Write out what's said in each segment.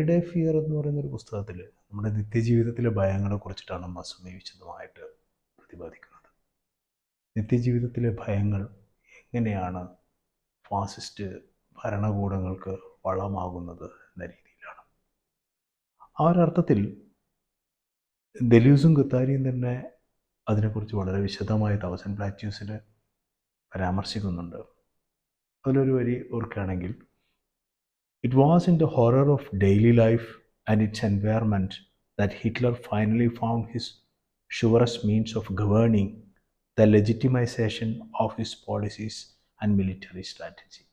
Day fear എന്ന് പറയുന്ന ഒരു പുസ്തകത്തിൽ നമ്മുടെ നിത്യജീവിതത്തിലെ ഭയങ്ങളെ കുറിച്ചിട്ടാണ് മസുമി വിശദമായിട്ട് പ്രതിപാദിക്കുന്നത്. നിത്യജീവിതത്തിലെ ഭയങ്ങൾ എങ്ങനെയാണ് ഫാസിസ്റ്റ് ഭരണകൂടങ്ങൾക്ക് വളമാകുന്നത് എന്ന രീതിയിലാണ്. ആ ഒരർത്ഥത്തിൽ ദെലൂസും ഗുത്താരിയും തന്നെ അതിനെക്കുറിച്ച് വളരെ വിശദമായി തൗസൻഡ് പ്ലാറ്റ്യൂസിൽ പരാമർശിക്കുന്നുണ്ട്. അതിലൊരു വരി ഓർക്കുകയാണെങ്കിൽ, it was in the horror of daily life and its environment that Hitler finally found his surest means of governing the legitimization of his policies and military strategy.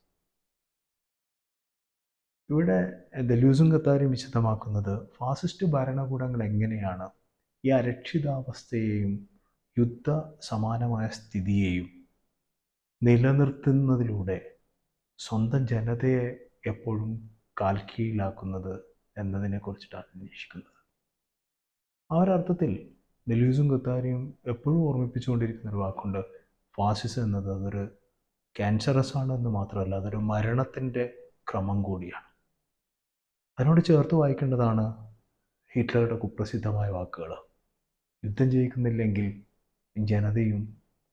ഇവിടെ ദെലൂസും ഗത്താരിയും വിശദമാക്കുന്നത് ഫാസിസ്റ്റ് ഭരണകൂടങ്ങൾ എങ്ങനെയാണ് ഈ അരക്ഷിതാവസ്ഥയെയും യുദ്ധ സമാനമായ സ്ഥിതിയെയും നിലനിർത്തുന്നതിലൂടെ സ്വന്തം ജനതയെ എപ്പോഴും കാൽക്കീഴിലാക്കുന്നത് എന്നതിനെ കുറിച്ചിട്ടാണ് അന്വേഷിക്കുന്നത്. ആ ഒരർത്ഥത്തിൽ ദെലൂസും ഗത്താരിയും എപ്പോഴും ഓർമ്മിപ്പിച്ചുകൊണ്ടിരിക്കുന്ന ഒരു വാക്കുണ്ട്, ഫാസിസം എന്നത് അതൊരു ക്യാൻസറസ് ആണ് എന്ന് മാത്രമല്ല, അതൊരു മരണത്തിൻ്റെ ക്രമം കൂടിയാണ്. അതിനോട് ചേർത്ത് വായിക്കേണ്ടതാണ് ഹിറ്റ്ലറുടെ കുപ്രസിദ്ധമായ വാക്കുകൾ. യുദ്ധം ജയിക്കുന്നില്ലെങ്കിൽ ജനതയും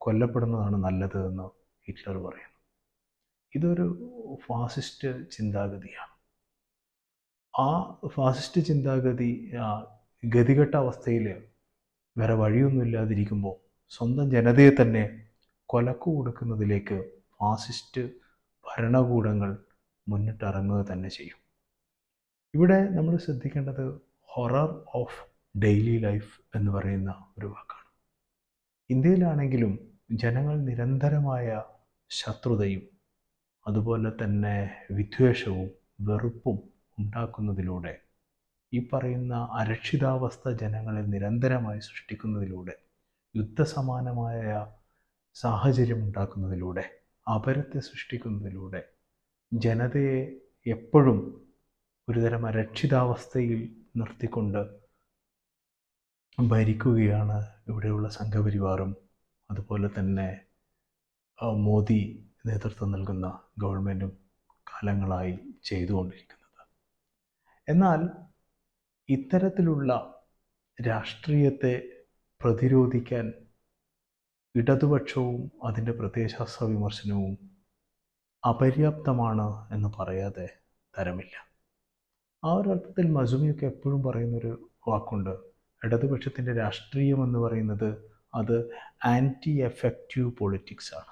കൊല്ലപ്പെടുന്നതാണ് നല്ലത് എന്ന് ഹിറ്റ്ലർ പറയുന്നു. ഇതൊരു ഫാസിസ്റ്റ് ചിന്താഗതിയാണ്. ആ ഫാസിസ്റ്റ് ചിന്താഗതി ഗതികെട്ട അവസ്ഥയിൽ വേറെ വഴിയൊന്നുമില്ലാതിരിക്കുമ്പോൾ സ്വന്തം ജനതയെ തന്നെ കൊലക്കു കൊടുക്കുന്നതിലേക്ക് ഫാസിസ്റ്റ് ഭരണകൂടങ്ങൾ മുന്നിട്ടിറങ്ങുക തന്നെ ചെയ്യും. ഇവിടെ നമ്മൾ ശ്രദ്ധിക്കേണ്ടത് ഹൊറർ ഓഫ് ഡെയിലി ലൈഫ് എന്ന് പറയുന്ന ഒരു വാക്കാണ്. ഇന്ത്യയിലാണെങ്കിലും ജനങ്ങൾ നിരന്തരമായ ശത്രുതയും അതുപോലെ തന്നെ വിദ്വേഷവും വെറുപ്പും ഉണ്ടാക്കുന്നതിലൂടെ, ഈ പറയുന്ന അരക്ഷിതാവസ്ഥ ജനങ്ങളിൽ നിരന്തരമായി സൃഷ്ടിക്കുന്നതിലൂടെ, യുദ്ധസമാനമായ സാഹചര്യം ഉണ്ടാക്കുന്നതിലൂടെ, അപരത്തെ സൃഷ്ടിക്കുന്നതിലൂടെ ജനതയെ എപ്പോഴും ഒരുതരം അരക്ഷിതാവസ്ഥയിൽ നിർത്തിക്കൊണ്ട് ഭരിക്കുകയാണ് ഇവിടെയുള്ള സംഘപരിവാറും അതുപോലെ തന്നെ മോദി നേതൃത്വം നൽകുന്ന ഗവൺമെൻറ്റും കാലങ്ങളായി ചെയ്തുകൊണ്ടിരിക്കുന്നത്. എന്നാൽ ഇത്തരത്തിലുള്ള രാഷ്ട്രീയത്തെ പ്രതിരോധിക്കാൻ ഇടതുപക്ഷവും അതിൻ്റെ പ്രത്യയശാസ്ത്ര വിമർശനവും അപര്യാപ്തമാണ് എന്ന് പറയാതെ തരമില്ല. ആ ഒരർത്ഥത്തിൽ മസുമിയൊക്കെ എപ്പോഴും പറയുന്നൊരു വാക്കുണ്ട്, ഇടതുപക്ഷത്തിൻ്റെ രാഷ്ട്രീയം എന്ന് പറയുന്നത് അത് ആൻറ്റി എഫക്റ്റീവ് പൊളിറ്റിക്സാണ്.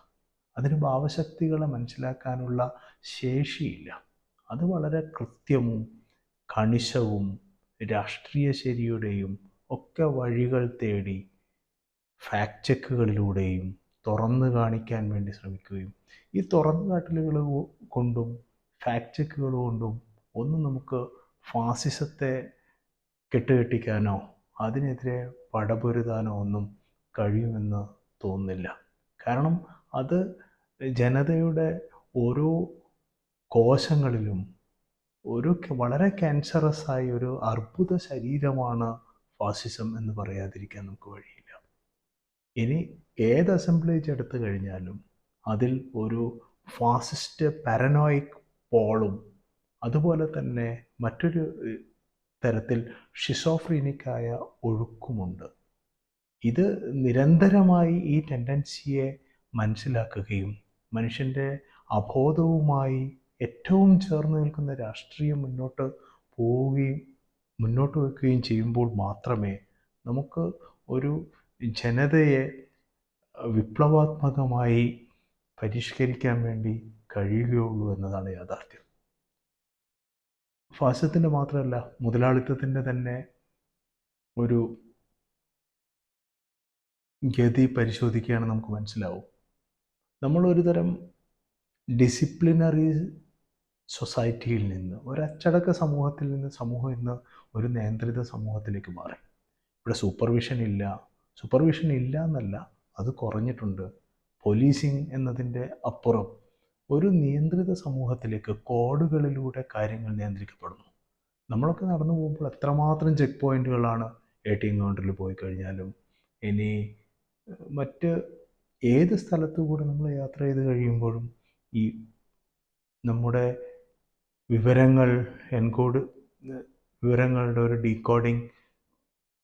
അതിന് ഭാവശക്തികളെ മനസ്സിലാക്കാനുള്ള ശേഷിയില്ല. അത് വളരെ കൃത്യവും കണിശവും രാഷ്ട്രീയ ശരിയുടെയും ഒക്കെ വഴികൾ തേടി ഫാക്ട് ചെക്കുകളിലൂടെയും തുറന്നു കാണിക്കാൻ വേണ്ടി ശ്രമിക്കുകയും, ഈ തുറന്നു കാട്ടലുകൾ കൊണ്ടും ഫാക്ട് ചെക്കുകൾ കൊണ്ടും ഒന്നും നമുക്ക് ഫാസിസത്തെ കെട്ടുകെട്ടിക്കാനോ അതിനെതിരെ പടപൊരുതാനോ ഒന്നും കഴിയുമെന്ന് തോന്നുന്നില്ല. കാരണം അത് ജനതയുടെ ഓരോ കോശങ്ങളിലും ഒരു വളരെ ക്യാൻസറസ് ആയ ഒരു അർബുദ ശരീരമാണ് ഫാസിസം എന്ന് പറയാതിരിക്കാൻ നമുക്ക് വഴിയില്ല. ഇനി ഏത് അസംബ്ലേജ് എടുത്തു കഴിഞ്ഞാലും അതിൽ ഒരു ഫാസിസ്റ്റ് പാരനോയിക് പോളും അതുപോലെ തന്നെ മറ്റൊരു തരത്തിൽ ഷിസോഫ്രീനിക്കായ ഒഴുക്കുമുണ്ട്. ഇത് നിരന്തരമായി ഈ ടെൻഡൻസിയെ മനസ്സിലാക്കുകയും മനുഷ്യൻ്റെ അബോധവുമായി ഏറ്റവും ചേർന്ന് നിൽക്കുന്ന രാഷ്ട്രീയം മുന്നോട്ട് വയ്ക്കുകയും ചെയ്യുമ്പോൾ മാത്രമേ നമുക്ക് ഒരു ജനതയെ വിപ്ലവാത്മകമായി പരിഷ്കരിക്കാൻ വേണ്ടി കഴിയുകയുള്ളൂ എന്നതാണ് യാഥാർത്ഥ്യം. ഫാസിസത്തിൻ്റെ മാത്രമല്ല, മുതലാളിത്തത്തിൻ്റെ തന്നെ ഒരു ഗതി പരിശോധിക്കുകയാണ് നമുക്ക് മനസ്സിലാവും. നമ്മളൊരു തരം ഡിസിപ്ലിനറി സൊസൈറ്റിയിൽ നിന്ന്, ഒരു അച്ചടക്ക സമൂഹത്തിൽ നിന്ന് സമൂഹം ഇന്ന് ഒരു നിയന്ത്രിത സമൂഹത്തിലേക്ക് മാറി. ഇവിടെ സൂപ്പർവിഷൻ ഇല്ല എന്നല്ല, അത് കുറഞ്ഞിട്ടുണ്ട്. പോലീസിങ് എന്നതിൻ്റെ അപ്പുറം ഒരു നിയന്ത്രിത സമൂഹത്തിലേക്ക് കോഡുകളിലൂടെ കാര്യങ്ങൾ നിയന്ത്രിക്കപ്പെടുന്നു. നമ്മളൊക്കെ നടന്നു പോകുമ്പോൾ എത്രമാത്രം ചെക്ക് പോയിന്റുകളാണ് ATM കൗണ്ടറിൽ പോയി കഴിഞ്ഞാലും, ഇനി മറ്റ് ഏത് സ്ഥലത്തു കൂടെ നമ്മൾ യാത്ര ചെയ്ത് കഴിയുമ്പോഴും ഈ നമ്മുടെ വിവരങ്ങൾ എൻകോഡ് വിവരങ്ങളുടെ ഒരു ഡീകോഡിങ്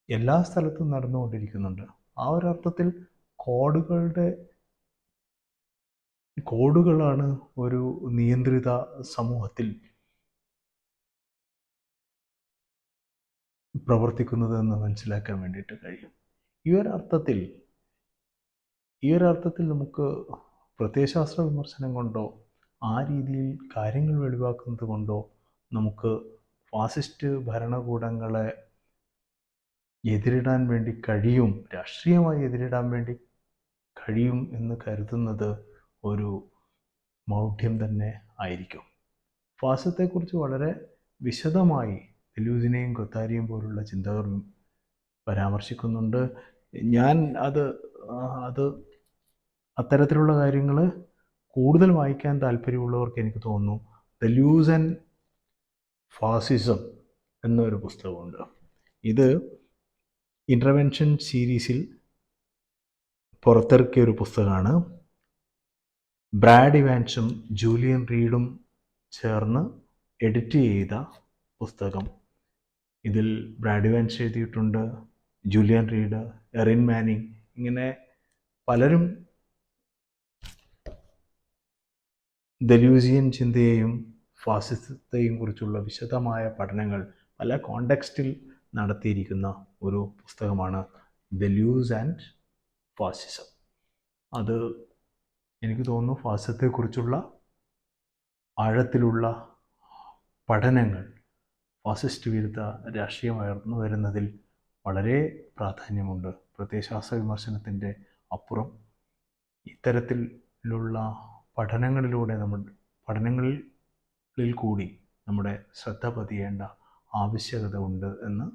എല്ലാ സ്ഥലത്തും നടന്നുകൊണ്ടിരിക്കുന്നുണ്ട്. ആ ഒരർത്ഥത്തിൽ കോഡുകളാണ് ഒരു നിയന്ത്രിത സമൂഹത്തിൽ പ്രവർത്തിക്കുന്നത് എന്ന് മനസ്സിലാക്കാൻ വേണ്ടിയിട്ട് കഴിയും. ഈ ഒരർത്ഥത്തിൽ നമുക്ക് പ്രത്യയശാസ്ത്ര വിമർശനം കൊണ്ടോ ആ രീതിയിൽ കാര്യങ്ങൾ വെളിവാക്കുന്നത് കൊണ്ടോ നമുക്ക് ഫാസിസ്റ്റ് ഭരണകൂടങ്ങളെ എതിരിടാൻ വേണ്ടി കഴിയും, രാഷ്ട്രീയമായി എതിരിടാൻ വേണ്ടി കഴിയും എന്ന് കരുതുന്നത് ഒരു മൗഢ്യം തന്നെ ആയിരിക്കും. ഫാസിസത്തെക്കുറിച്ച് വളരെ വിശദമായി ഡെലൂസിനെയും ഗൊത്താരിയും പോലുള്ള ചിന്തകർ പരാമർശിക്കുന്നുണ്ട്. ഞാൻ അത് അത്തരത്തിലുള്ള കാര്യങ്ങൾ കൂടുതൽ വായിക്കാൻ താല്പര്യമുള്ളവർക്ക് എനിക്ക് തോന്നുന്നു ഡെലൂസ് ആൻഡ് ഫാസിസം എന്നൊരു പുസ്തകമുണ്ട്. ഇത് ഇൻ്റർവെൻഷൻ സീരീസിൽ പുറത്തിറക്കിയ ഒരു പുസ്തകമാണ്. ബ്രാഡ് ഇവാൻസും ജൂലിയൻ റീഡും ചേർന്ന് എഡിറ്റ് ചെയ്ത പുസ്തകം. ഇതിൽ ബ്രാഡ് ഇവാൻസ് എഴുതിയിട്ടുണ്ട്, ജൂലിയൻ റീഡ്, എറിൻ മാനിങ്, ഇങ്ങനെ പലരും ഡെലൂസിയൻ ചിന്തയെയും ഫാസിസത്തെയും കുറിച്ചുള്ള വിശദമായ പഠനങ്ങൾ പല കോണ്ടെക്സ്റ്റിൽ നടത്തിയിരിക്കുന്ന ഒരു പുസ്തകമാണ് ഡെലൂസ് ആൻഡ് ഫാസിസം. അത് എനിക്ക് തോന്നുന്നു ഫാസിസത്തെക്കുറിച്ചുള്ള ആഴത്തിലുള്ള പഠനങ്ങൾ ഫാസിസ്റ്റ് വിരുദ്ധ രാഷ്ട്രീയമായിരുന്നു വരുന്നതിൽ വളരെ പ്രാധാന്യമുണ്ട്. പ്രത്യയശാസ്ത്ര വിമർശനത്തിൻ്റെ അപ്പുറം ഇത്തരത്തിലുള്ള പഠനങ്ങളിൽ കൂടി നമ്മുടെ ശ്രദ്ധ പതിയേണ്ട ആവശ്യകത ഉണ്ട് എന്ന്